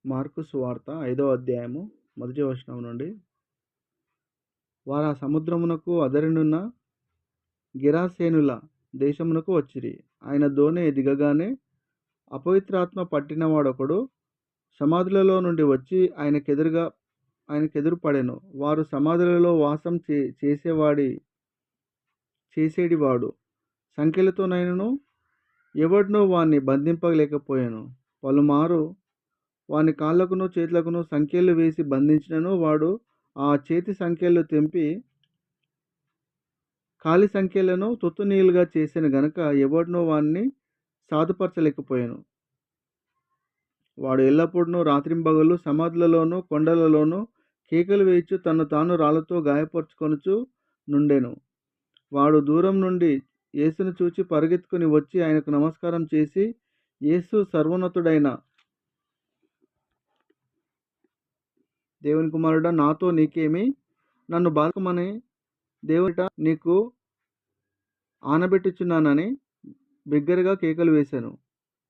Mark సువార్త 5వ అధ్యాయము మొదటి వచనం నుండి. వారు ఆ సముద్రమునకు అదరినున్న గెరాసేనుల దేశమునకు వచ్చిరి. ఆయన దోణి దిగగానే అపవిత్రాత్మ పట్టినవాడొకడు సమాధులలో నుండి వచ్చి ఆయనకెదురు పడెను. వారు సమాధులలో వాసం చేసేడివాడు సంకెలతోనైనను ఎవడునూ వాణ్ణి బంధింపలేకపోయాను. పలుమారు వాని కాళ్ళకును చేతులకును సంకెళ్ళు వేసి బంధించినను వాడు ఆ చేతి సంకెళ్ళు తెంపి కాలి సంకెళ్లను తుత్తునీలుగా చేసిన గనుక ఎవడునూ వాణ్ణి సాధుపరచలేకపోయాను. వాడు ఎల్లప్పుడూ రాత్రింబగళ్ళు సమాధులలోనూ కొండలలోనూ కేకలు వేయచ్చు తన్ను తాను రాళ్లతో గాయపరుచుకొనుచు నుండెను. వాడు దూరం నుండి యేసును చూచి పరుగెత్తుకుని వచ్చి ఆయనకు నమస్కారం చేసి, యేసు సర్వోన్నతుడైన దేవుని కుమారుడా, నాతో నీకేమి? నన్ను బాల్కమని దేవునిట నీకు ఆనబెట్టుచున్నానని బిగ్గరగా కేకలు వేశాను.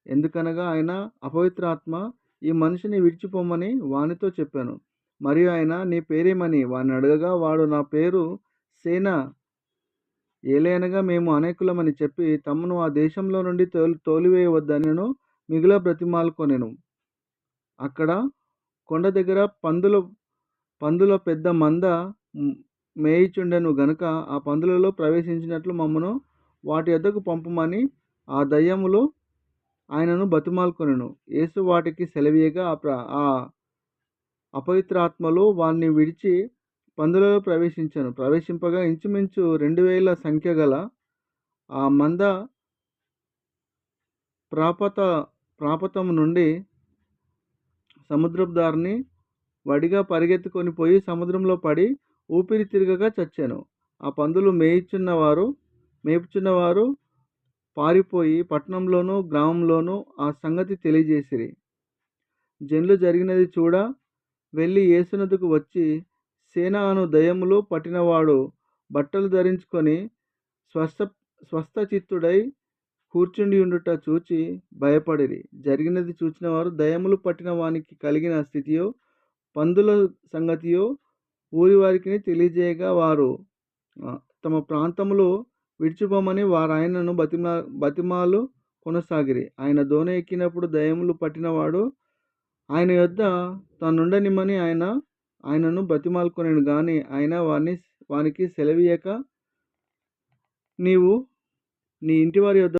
ఎందుకనగా ఆయన అపవిత్రాత్మ ఈ మనిషిని విడిచిపోమని వానితో చెప్పాను. మరియు ఆయన నీ పేరేమని వాని అడగగా వాడు నా పేరు సేన, ఏలయనగా మేము అనేకులమని చెప్పి తమను ఆ దేశంలో నుండి తోలివేయవద్దని మిగుల బ్రతిమాలుకొనెను. అక్కడ కొండ దగ్గర పందుల పెద్ద మంద మేయిచుండెను గనుక ఆ పందులలో ప్రవేశించినట్లు మమ్మను వాటి యొద్దకు పంపమని ఆ దయ్యములు ఆయనను బతిమాలుకొనెను. యేసు వాటికి సెలవీయగా ఆ అపవిత్రాత్మలు వాణ్ణి విడిచి పందులలో ప్రవేశింపగా ఇంచుమించు 2000 సంఖ్య గల ఆ మంద ప్రాపతము నుండి సముద్రపు దారిని వడిగా పరిగెత్తుకొని పోయి సముద్రంలో పడి ఊపిరి తిరగగా చచ్చాను. ఆ పందులు మేపుచున్నవారు పారిపోయి పట్టణంలోనూ గ్రామంలోనూ ఆ సంగతి తెలియజేసిరి. జనులు జరిగినది చూడ వెళ్ళి యేసునొద్దకు వచ్చి, సేన అను దయ్యములు పట్టినవాడు బట్టలు ధరించుకొని స్వస్థచిత్తుడై కూర్చుండి ఉండుట చూచి భయపడిరి. జరిగినది చూచిన వారు దయ్యములు పట్టిన వానికి కలిగిన స్థితియో పందుల సంగతియో ఊరి వారికి తెలియజేయగా వారు తమ ప్రాంతములు విడిచిపోమని వారు ఆయనను బతిమాలు కొనసాగిరి. ఆయన దోణి ఎక్కినప్పుడు దయ్యములు పట్టినవాడు ఆయన యొద్ద తానుండనిమ్మని ఆయనను బతిమాలుకొనెను గాని ఆయన వానికి సెలవీయక, నీవు నీ ఇంటి వారి యొద్ద